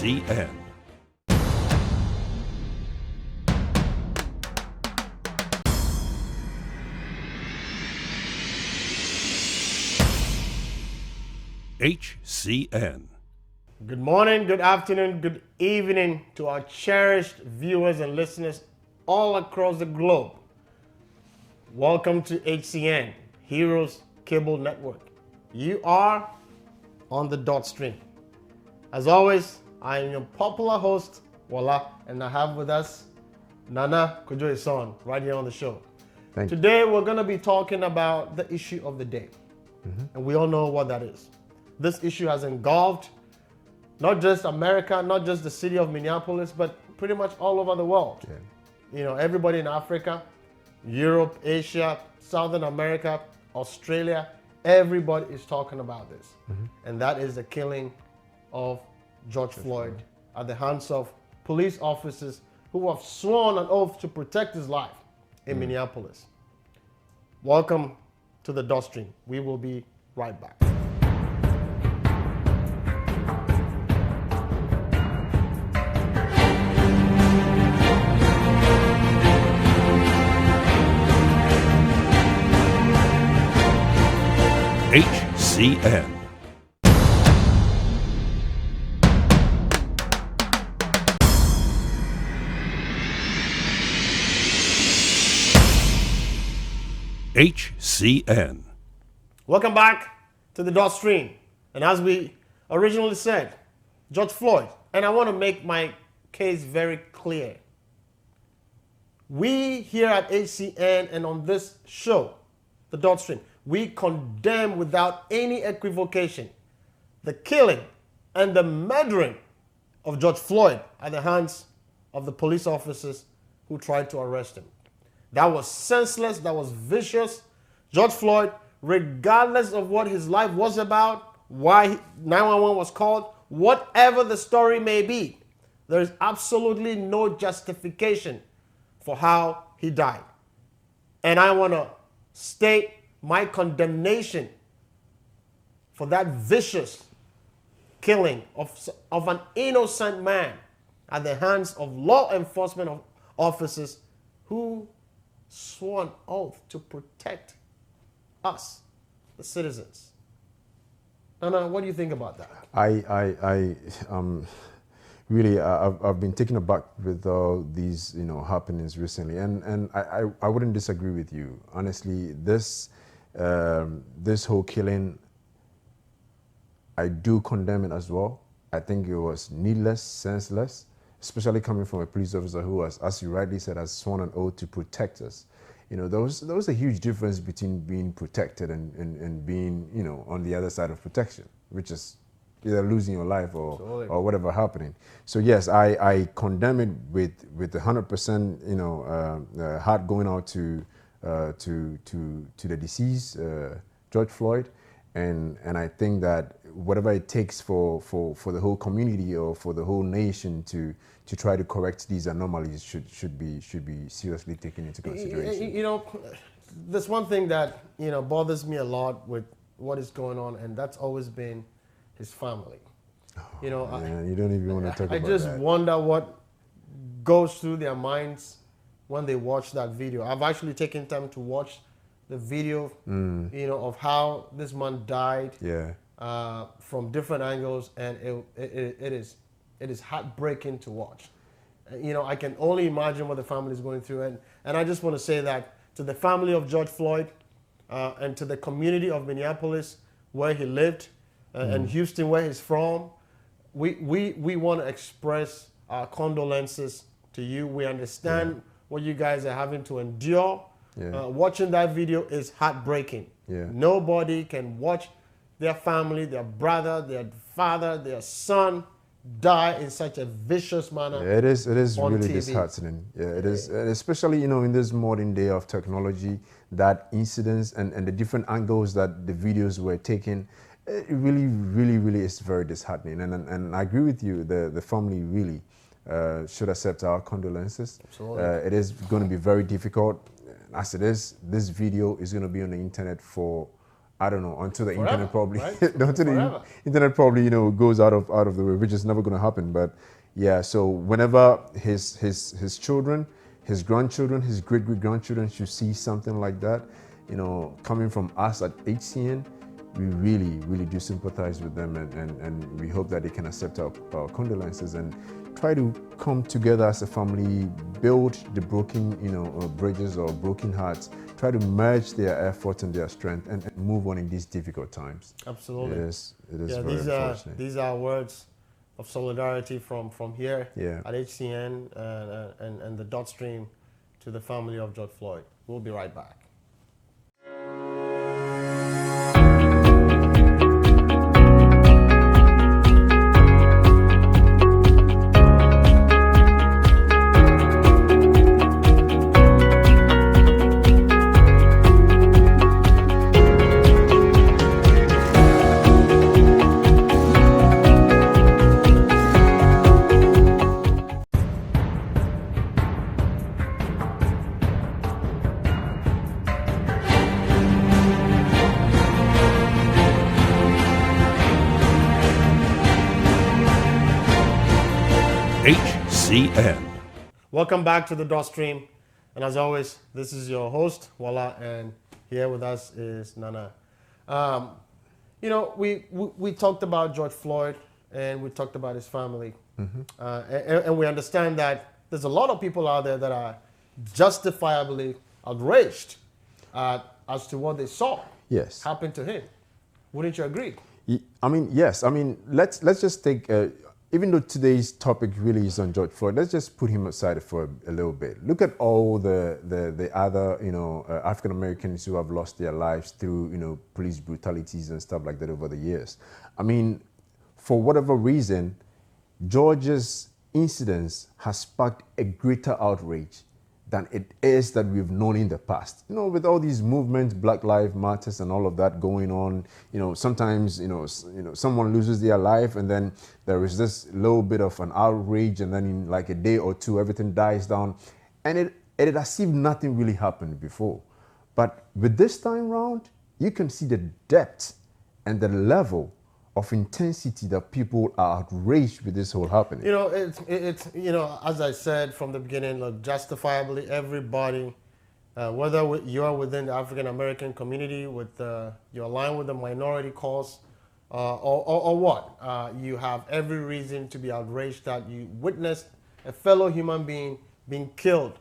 Hcn. Hcn. Good morning, good afternoon, good evening to our cherished viewers and listeners all across the globe. Welcome to HCN, Heroes Cable Network. You are on the dot stream. As always, I am your popular host, Wala, and I have with us Nana Kojo-Son right here on the show. Thank you. Today, we're going to be talking about the issue of the day. And we all know what that is. This issue has engulfed not just America, not just the city of Minneapolis, but pretty much all over the world. Yeah. You know, everybody in Africa, Europe, Asia, Southern America, Australia, everybody is talking about this. And that is the killing of George Floyd at the hands of police officers who have sworn an oath to protect his life in Minneapolis. Welcome to the dot stream. We will be right back. Hcn. Hcn. Welcome back to the dot stream. And as we originally said, George Floyd, and I want to make my case very clear. We here at HCN and on this show, the dot stream, we condemn without any equivocation the killing and the murdering of George Floyd at the hands of the police officers who tried to arrest him. That was senseless, that was vicious. George Floyd, regardless of what his life was about, why 911 was called, whatever the story may be, there is absolutely no justification for how he died. And I want to state my condemnation for that vicious killing of an innocent man at the hands of law enforcement officers who swore an oath to protect us, the citizens. Nana, what do you think about that? I've been taken aback with all these, happenings recently, and I wouldn't disagree with you. Honestly, this whole killing, I do condemn it as well. I think it was needless, senseless, especially coming from a police officer who was, as you rightly said, has sworn an oath to protect us. There was a huge difference between being protected and being, on the other side of protection, which is either losing your life or whatever happening. So yes, I condemn it with 100%, heart going out to the deceased, George Floyd, and I think that whatever it takes for the whole community or for the whole nation to try to correct these anomalies should be seriously taken into consideration. There's one thing that bothers me a lot with what is going on, and that's always been his family. You don't even want to talk about that. I just wonder what goes through their minds when they watch that video. I've actually taken time to watch the video, of how this man died. Yeah. From different angles, and it is heartbreaking to watch. I can only imagine what the family is going through, and I just want to say that to the family of George Floyd, and to the community of Minneapolis where he lived, and Houston where he's from, we want to express our condolences to you. We understand what you guys are having to endure. Watching that video is heartbreaking. Nobody can watch their family, their brother, their father, their son die in such a vicious manner. It is really TV. disheartening. Yeah, it is, and especially in this modern day of technology, that incidents and the different angles that the videos were taken, it really is very disheartening. And I agree with you. The family really should accept our condolences. Absolutely. It is going to be very difficult. As it is, this video is going to be on the internet for I don't know, until the Forever, internet probably right? until the Forever. internet probably goes out of the way, which is never going to happen. But yeah, so whenever his children, his grandchildren, his great grandchildren should see something like that, coming from us at HCN, we really do sympathize with them, and we hope that they can accept our condolences and try to come together as a family, build the broken bridges or broken hearts, try to merge their effort and their strength, and move on in these difficult times. Absolutely. It is Yeah, very unfortunate. these are words of solidarity from here Yeah. at HCN and the dot stream to the family of George Floyd. We'll be right back. HCN. Welcome back to the dot stream, and as always, this is your host Wala, and here with us is Nana. We talked about George Floyd, and we talked about his family, and we understand that there's a lot of people out there that are justifiably outraged as to what they saw Yes. happen to him. Wouldn't you agree? I mean, yes. I mean, let's just take. Even though today's topic really is on George Floyd, let's just put him aside for a little bit. Look at all the other African Americans who have lost their lives through police brutalities and stuff like that over the years. I mean, for whatever reason, George's incidents has sparked a greater outrage than it is that we've known in the past. With all these movements, Black Lives Matters and all of that going on, sometimes, someone loses their life and then there is this little bit of an outrage, and then in like a day or two, everything dies down. And it as if nothing really happened before. But with this time round, you can see the depth and the level of intensity that people are outraged with this whole happening. It's as I said from the beginning, look, justifiably everybody, whether you're within the African American community, you're aligned with the minority cause, or what, you have every reason to be outraged that you witnessed a fellow human being being killed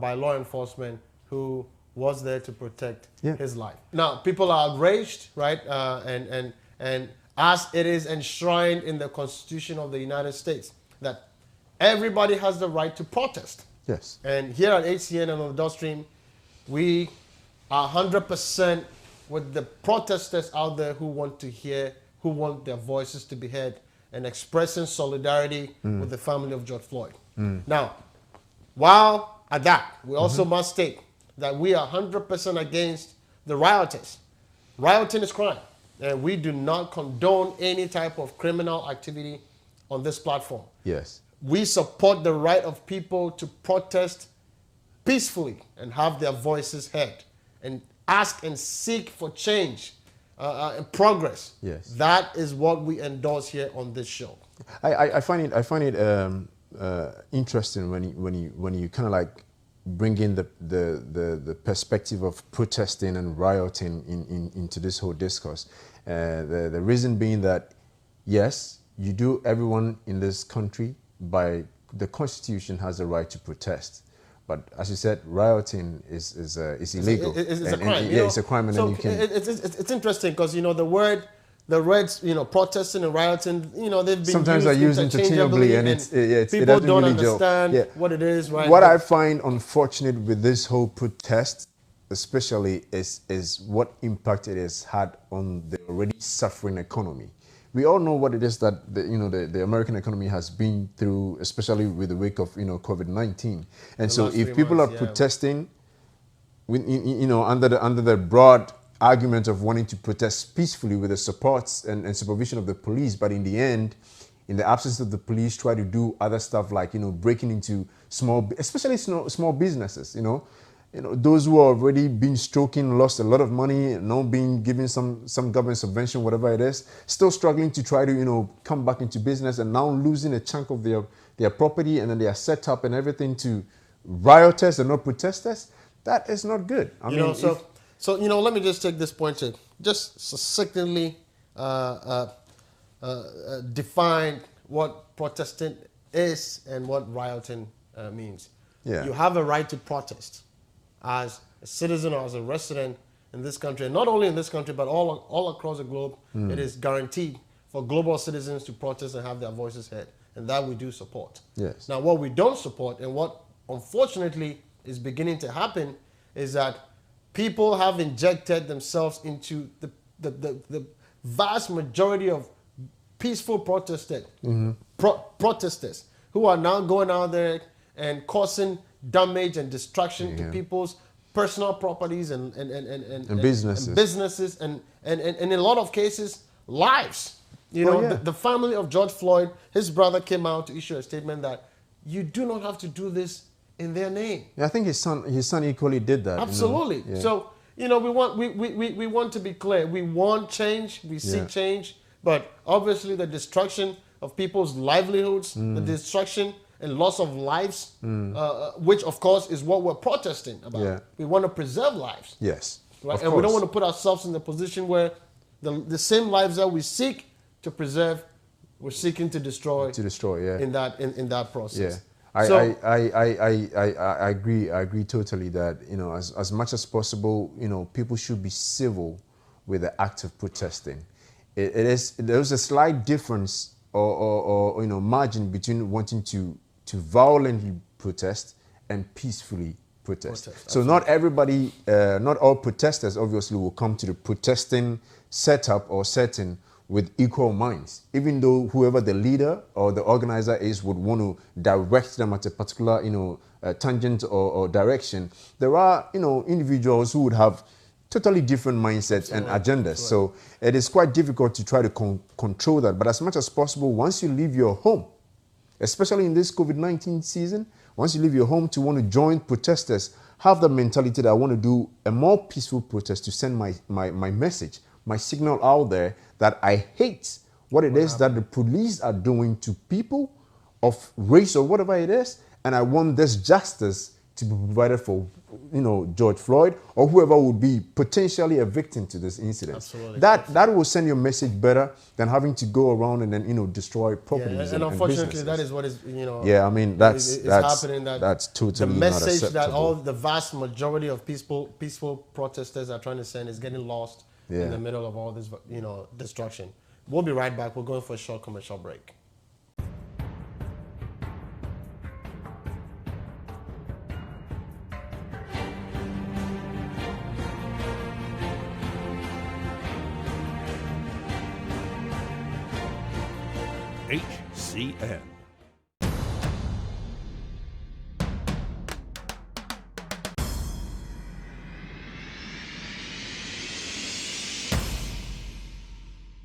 by law enforcement who was there to protect his life. Now, people are outraged, right? And as it is enshrined in the Constitution of the United States, that everybody has the right to protest. Yes. And here at HCN and on the dot stream, we are 100% with the protesters out there who want their voices to be heard, and expressing solidarity with the family of George Floyd. Now, while at that, we also must state that we are 100% against the rioters. Rioting is crime. And we do not condone any type of criminal activity on this platform. Yes. We support the right of people to protest peacefully and have their voices heard and ask and seek for change and progress. Yes. That is what we endorse here on this show. I find it interesting when you kind of like bring in the perspective of protesting and rioting into this whole discourse. The reason being that, yes, everyone in this country, by the Constitution, has the right to protest. But as you said, rioting is illegal. It's a crime. It's a crime, and so then you can. It's interesting because the words protesting and rioting, they've been sometimes are used interchangeably, and people don't understand what it is, right? What I find unfortunate with this whole protest, especially, is what impact it has had on the already suffering economy. We all know what it is that the American economy has been through, especially with the wake of COVID-19. And so, if people are protesting, under the broad argument of wanting to protest peacefully with the support and supervision of the police, but in the end, in the absence of the police, try to do other stuff like breaking into small businesses, those who are already been stroking, lost a lot of money, being given some government subvention, whatever it is, still struggling to try to, come back into business, and now losing a chunk of their property, and then they are set up and everything to rioters and not protesters. That is not good. I mean, so let me just take this point to just succinctly define what protesting is and what rioting means. Yeah. You have a right to protest as a citizen or as a resident in this country, and not only in this country, but all across the globe. It is guaranteed for global citizens to protest and have their voices heard, and that we do support. Yes. Now, what we don't support, and what unfortunately is beginning to happen, is that people have injected themselves into the vast majority of peaceful protesters, protesters who are now going out there and causing damage and destruction to people's personal properties and businesses, and in a lot of cases, lives. The family of George Floyd, his brother came out to issue a statement that you do not have to do this in their name. Yeah, I think his son equally did that. Absolutely. Yeah. So we want to be clear. We want change. We seek change, but obviously the destruction of people's livelihoods, the destruction and loss of lives, which of course is what we're protesting about. Yeah. We want to preserve lives. Yes. Right? And we don't want to put ourselves in the position where the same lives that we seek to preserve, we're seeking to destroy. Yeah. In that process. Yeah. I agree totally that, as much as possible, people should be civil with the act of protesting. There's a slight difference or margin between wanting to violently protest and peacefully protest. So not everybody, not all protesters obviously will come to the protesting setup or setting with equal minds, even though whoever the leader or the organizer is would want to direct them at a particular, tangent or direction. There are, individuals who would have totally different mindsets and agendas. Right. So it is quite difficult to try to control that. But as much as possible, once you leave your home, especially in this COVID-19 season, once you leave your home to want to join protesters, have the mentality that I want to do a more peaceful protest to send my message, my signal out there that I hate what it is that the police are doing to people of race or whatever it is, and I want this justice to be provided for, George Floyd or whoever would be potentially a victim to this incident. Absolutely. That will send your message better than having to go around and then destroy properties. And unfortunately, that is what is Yeah, I mean that's happening. That's totally the message not that all the vast majority of peaceful protesters are trying to send is getting lost in the middle of all this destruction. We'll be right back. We're going for a short commercial break. HCN.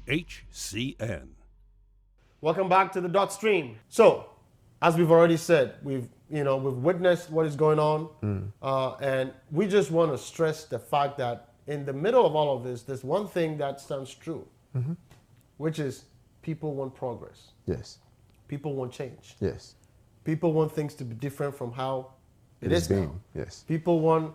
HCN. Welcome back to the Dot Stream. So, as we've already said, we've witnessed what is going on, and we just want to stress the fact that in the middle of all of this, there's one thing that stands true, which is people want progress. Yes. People want change. Yes. People want things to be different from how it is now. Yes. People want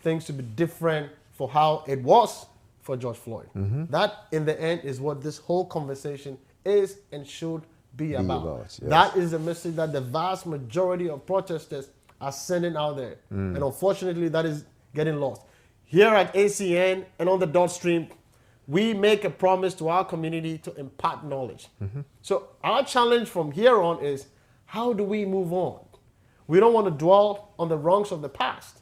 things to be different for how it was for George Floyd. That, in the end, is what this whole conversation is and should be about. Yes. That is the message that the vast majority of protesters are sending out there. And unfortunately, that is getting lost. Here at ACN and on the Dot Stream, we make a promise to our community to impart knowledge. So our challenge from here on is, how do we move on? We don't want to dwell on the wrongs of the past.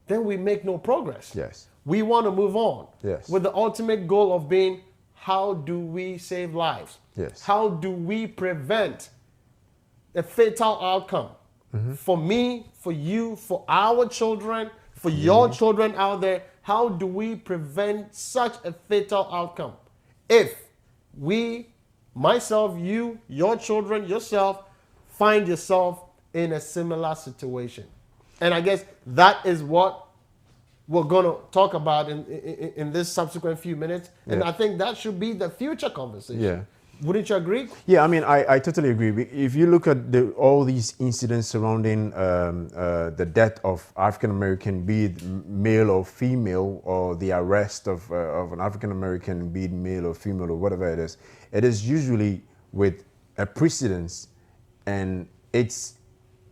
Then we make no progress. Yes. We want to move on. Yes. With the ultimate goal of being, how do we save lives? Yes. How do we prevent a fatal outcome for me, for you, for our children, for your children out there? How do we prevent such a fatal outcome? If we, myself, you, your children, yourself, find yourself in a similar situation. And I guess that is what we're going to talk about in this subsequent few minutes. And Yeah. I think that should be the future conversation. Yeah. Wouldn't you agree? Yeah, I mean, I totally agree. If you look at all these incidents surrounding the death of African American, be it male or female, or the arrest of an African American, be it male or female or whatever it is usually with a precedence and its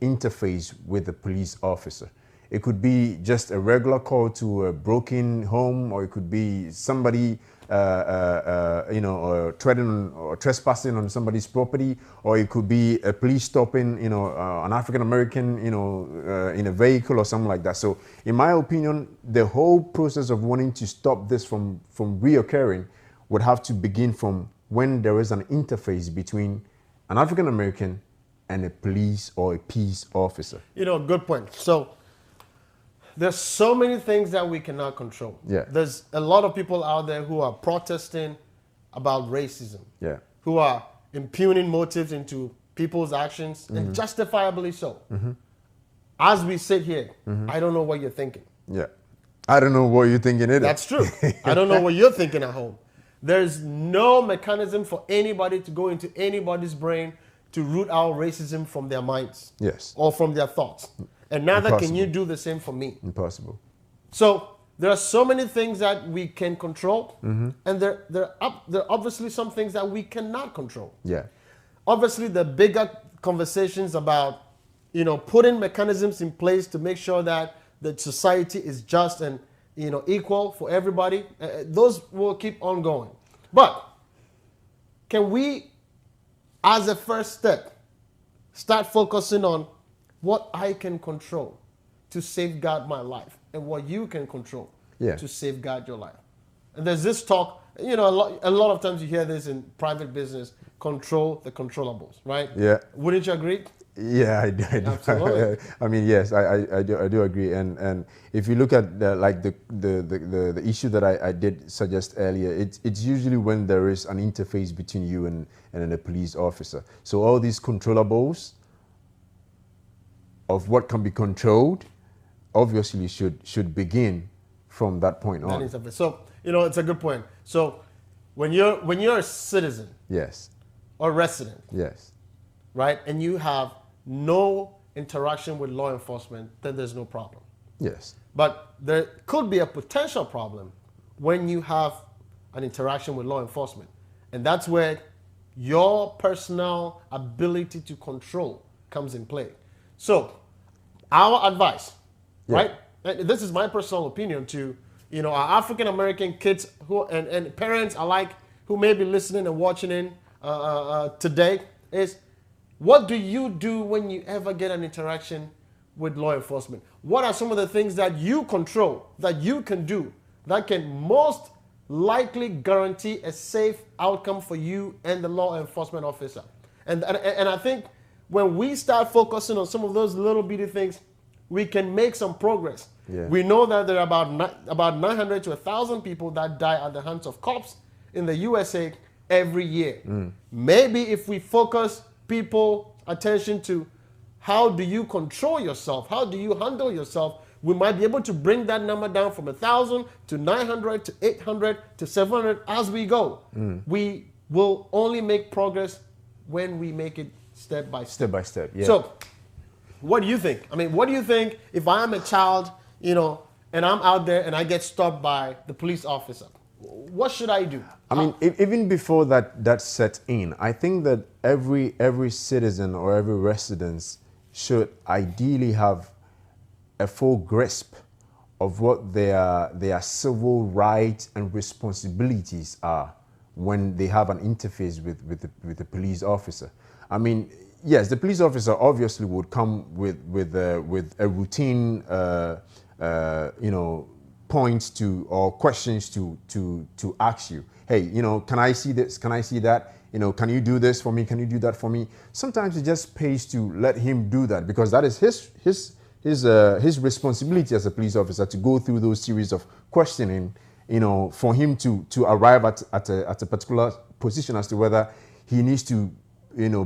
interface with the police officer. It could be just a regular call to a broken home, or it could be somebody treading or trespassing on somebody's property, or it could be a police stopping, an African American, in a vehicle or something like that. So, in my opinion, the whole process of wanting to stop this from reoccurring would have to begin from when there is an interface between an African American and a police or a peace officer. Good point. So, there's so many things that we cannot control. Yeah. There's a lot of people out there who are protesting about racism. Yeah. Who are impugning motives into people's actions, and justifiably so. As we sit here, I don't know what you're thinking. Yeah. I don't know what you're thinking either. That's true. I don't know what you're thinking at home. There's no mechanism for anybody to go into anybody's brain to root out racism from their minds. Yes. Or from their thoughts. And neither Impossible. can you do the same for me. Impossible. So there are so many things that we can control, and there are obviously some things that we cannot control. Yeah. Obviously, the bigger conversations about, putting mechanisms in place to make sure that the society is just and, equal for everybody, those will keep on going. But can we, as a first step, start focusing on what I can control to safeguard my life and what you can control to safeguard your life? And there's this talk, a lot of times you hear this in private business, control the controllables, right? Yeah. Wouldn't you agree? Yeah, I do. Absolutely. I mean, yes, I do agree. And if you look at the issue that I did suggest earlier, it's usually when there is an interface between you and a police officer. So all these controllables of what can be controlled obviously should begin from that point on. So, it's a good point. So when you're a citizen Yes. or resident, Yes. right, and you have no interaction with law enforcement, then there's no problem. Yes. But there could be a potential problem when you have an interaction with law enforcement. And that's where your personal ability to control comes in play. So, our advice, right? And this is my personal opinion to, our African American kids who and parents alike who may be listening and watching in today is, what do you do when you ever get an interaction with law enforcement? What are some of the things that you control, that you can do, that can most likely guarantee a safe outcome for you and the law enforcement officer? And I think when we start focusing on some of those little bitty things, we can make some progress. Yeah. We know that there are about 900 to 1,000 people that die at the hands of cops in the USA every year. Maybe if we focus people attention to how do you control yourself, how do you handle yourself, we might be able to bring that number down from 1,000 to 900 to 800 to 700 as we go. We will only make progress when we make it step by step. Step by step, yeah. So, what do you think? I mean, what do you think if I'm a child, and I'm out there and I get stopped by the police officer? What should I do? I mean, even before that sets in, I think that every citizen or every resident should ideally have a full grasp of what their civil rights and responsibilities are when they have an interface with the police officer. I mean, yes, the police officer obviously would come with a routine, points to or questions to ask you. Hey, can I see this? Can I see that? Can you do this for me? Can you do that for me? Sometimes it just pays to let him do that, because that is his responsibility as a police officer to go through those series of questioning, for him to arrive at a particular position as to whether he needs to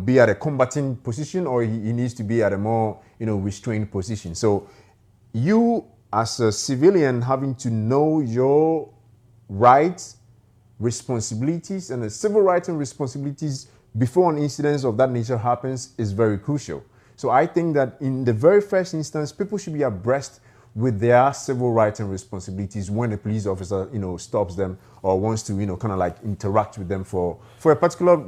be at a combating position or he needs to be at a more restrained position. So you as a civilian having to know your rights, responsibilities, and the civil rights and responsibilities before an incident of that nature happens is very crucial. So I think that in the very first instance, people should be abreast with their civil rights and responsibilities when a police officer, stops them or wants to, kind of like interact with them for a particular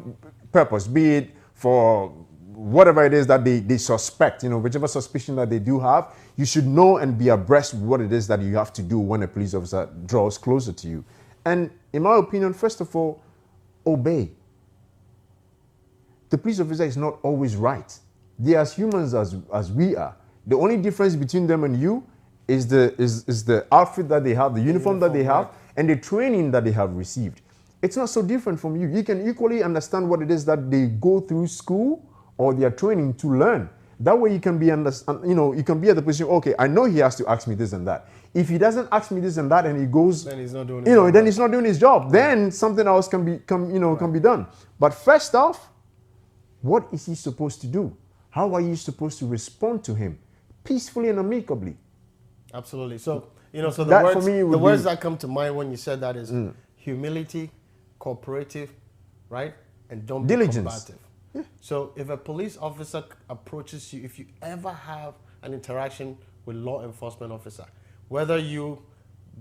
purpose, be it for whatever it is that they suspect, whichever suspicion that they do have, you should know and be abreast with what it is that you have to do when a police officer draws closer to you. And in my opinion, first of all, obey. The police officer is not always right. They are as humans as we are. The only difference between them and you is the outfit that they have, the uniform that they have, right, and the training that they have received. It's not so different from you. You can equally understand what it is that they go through school or their training to learn. That way you can be you can be at the position, okay, I know he has to ask me this and that. If he doesn't ask me this and that and he goes, then he's not doing his job. Then he's not doing his job. Then something else can be done. But first off, what is he supposed to do? How are you supposed to respond to him? Peacefully and amicably. Absolutely. So, the words that come to mind when you said that is humility, cooperative, right? And don't be diligence. combative. Yeah. So if a police officer approaches you, if you ever have an interaction with law enforcement officer, whether you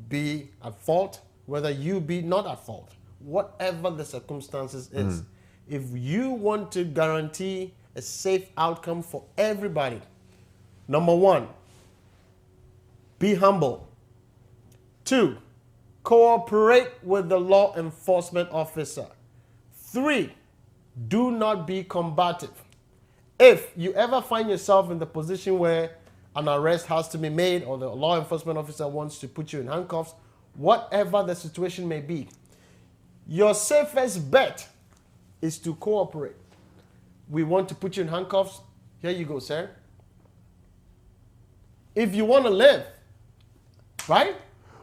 be at fault, whether you be not at fault, whatever the circumstances is, if you want to guarantee a safe outcome for everybody, number one, be humble. 2, cooperate with the law enforcement officer. 3, do not be combative. If you ever find yourself in the position where an arrest has to be made or the law enforcement officer wants to put you in handcuffs, whatever the situation may be, your safest bet is to cooperate. We want to put you in handcuffs. Here you go, sir. If you want to live, right?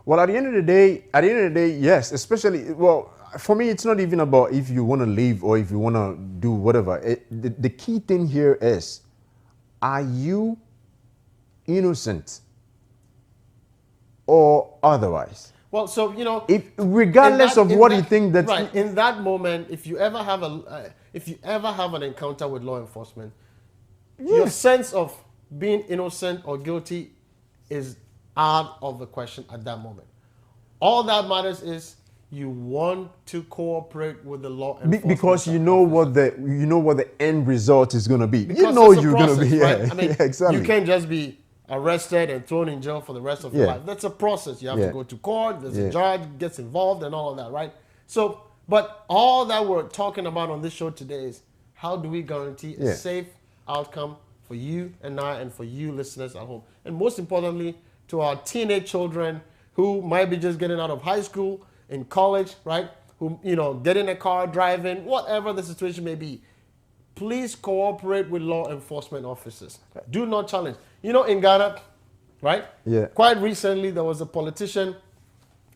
Well, at the end of the day, yes, especially, for me, it's not even about if you want to leave or if you want to do whatever. The key thing here is, are you innocent or otherwise? Well, so, regardless of what you think that... Right, in that moment, if you ever have an encounter with law enforcement, your sense of being innocent or guilty is out of the question at that moment. All that matters is you want to cooperate with the law enforcement because you know what the end result is going to be. Because you know you're going to be right? I mean, yeah, exactly. You can't just be arrested and thrown in jail for the rest of your life. That's a process. You have to go to court. There's a judge gets involved and all of that, right? So, but all that we're talking about on this show today is how do we guarantee a safe outcome for you and I and for you listeners at home, and most importantly, to our teenage children who might be just getting out of high school, in college, right? Who, get in a car, driving, whatever the situation may be. Please cooperate with law enforcement officers. Do not challenge. In Ghana, right? Yeah. Quite recently, there was a politician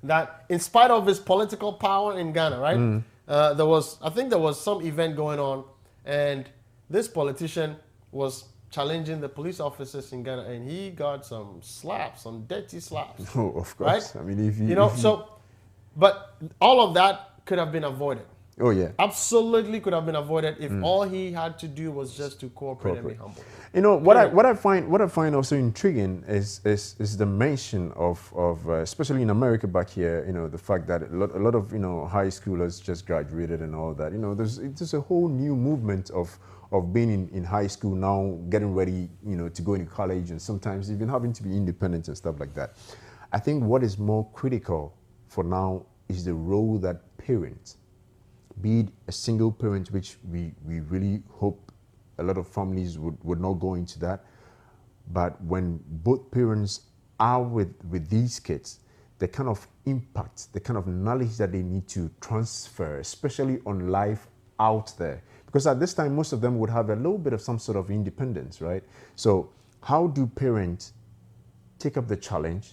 that, in spite of his political power in Ghana, right? There was some event going on, and this politician was challenging the police officers in Ghana, and he got some slaps, some dirty slaps. Oh, of course. Right? I mean, But all of that could have been avoided. Oh, yeah. Absolutely could have been avoided if all he had to do was just to cooperate. And be humble. What I find also intriguing is the mention of especially in America back here, the fact that a lot of high schoolers just graduated and all that. There's a whole new movement of being in high school now, getting ready, to go into college, and sometimes even having to be independent and stuff like that. I think what is more critical for now is the role that parents, be it a single parent, which we really hope a lot of families would not go into that, but when both parents are with these kids, the kind of impact, the kind of knowledge that they need to transfer, especially on life out there. Because at this time, most of them would have a little bit of some sort of independence, right? So how do parents take up the challenge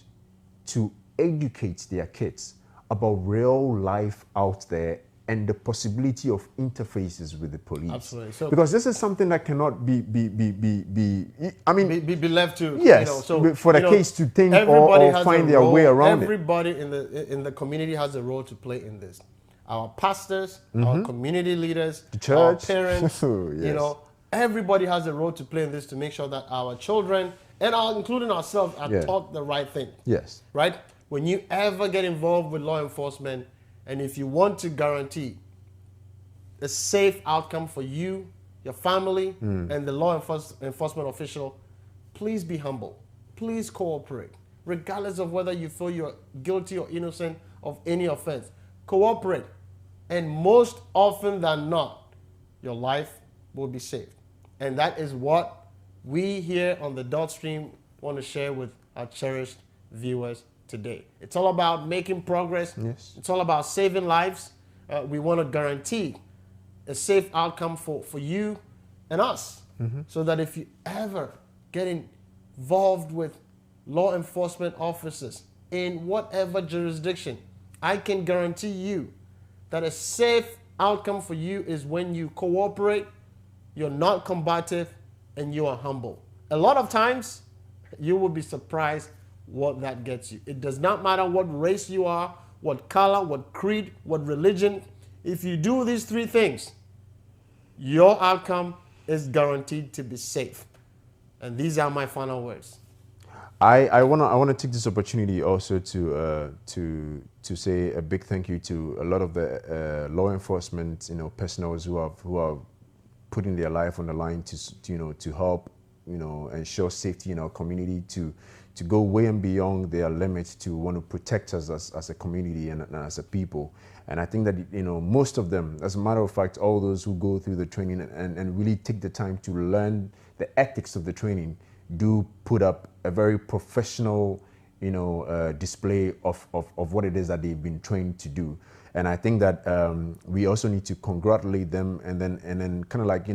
to educate their kids about real life out there and the possibility of interfaces with the police. Absolutely. So because this is something that cannot be I mean, be left to yes, for the case to think everybody or has find a their role. way around Everybody in the community has a role to play in this. Our pastors, our community leaders, the church, our parents, yes. Everybody has a role to play in this to make sure that our children and including ourselves are taught the right thing. Yes. Right? When you ever get involved with law enforcement, and if you want to guarantee a safe outcome for you, your family, and the law enforcement official, please be humble. Please cooperate. Regardless of whether you feel you're guilty or innocent of any offense, cooperate. And most often than not, your life will be saved. And that is what we here on the Dot Stream want to share with our cherished viewers today. It's all about making progress. Yes. It's all about saving lives. We want to guarantee a safe outcome for you and us. So that if you ever get involved with law enforcement officers in whatever jurisdiction, I can guarantee you that a safe outcome for you is when you cooperate, you're not combative, and you are humble. A lot of times, you will be surprised what that gets you. It does not matter what race you are, what color, what creed, what religion. If you do these three things, your outcome is guaranteed to be safe. And these are my final words. I wanna take this opportunity also to say a big thank you to a lot of the law enforcement personnel who are putting their life on the line to help ensure safety in our community, to go way and beyond their limits to want to protect us as a community and as a people. And I think that most of them, as a matter of fact, all those who go through the training and really take the time to learn the ethics of the training, do put up a very professional display of what it is that they've been trained to do. And I think that we also need to congratulate them and then kind of like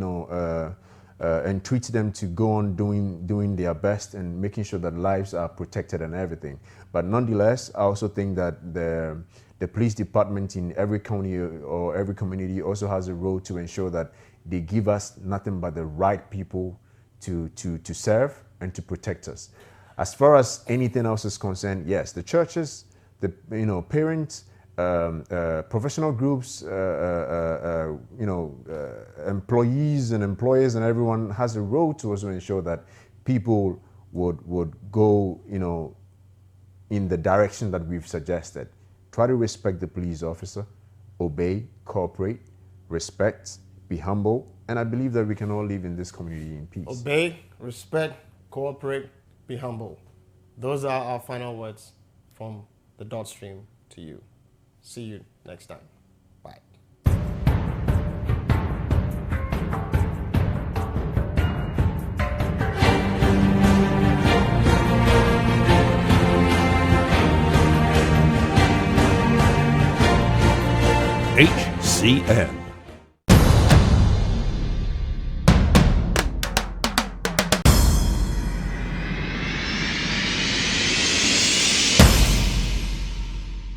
entreat them to go on doing their best and making sure that lives are protected and everything. But nonetheless, I also think that the police department in every county or every community also has a role to ensure that they give us nothing but the right people to serve and to protect us. As far as anything else is concerned, yes, the churches, the parents, professional groups, employees and employers and everyone has a role to also ensure that people would go in the direction that we've suggested. Try to respect the police officer, obey, cooperate, respect, be humble, and I believe that we can all live in this community in peace. Obey, respect, cooperate, be humble. Those are our final words from the Dot Stream to you. See you next time. Bye. HCN.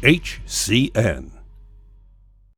HCN.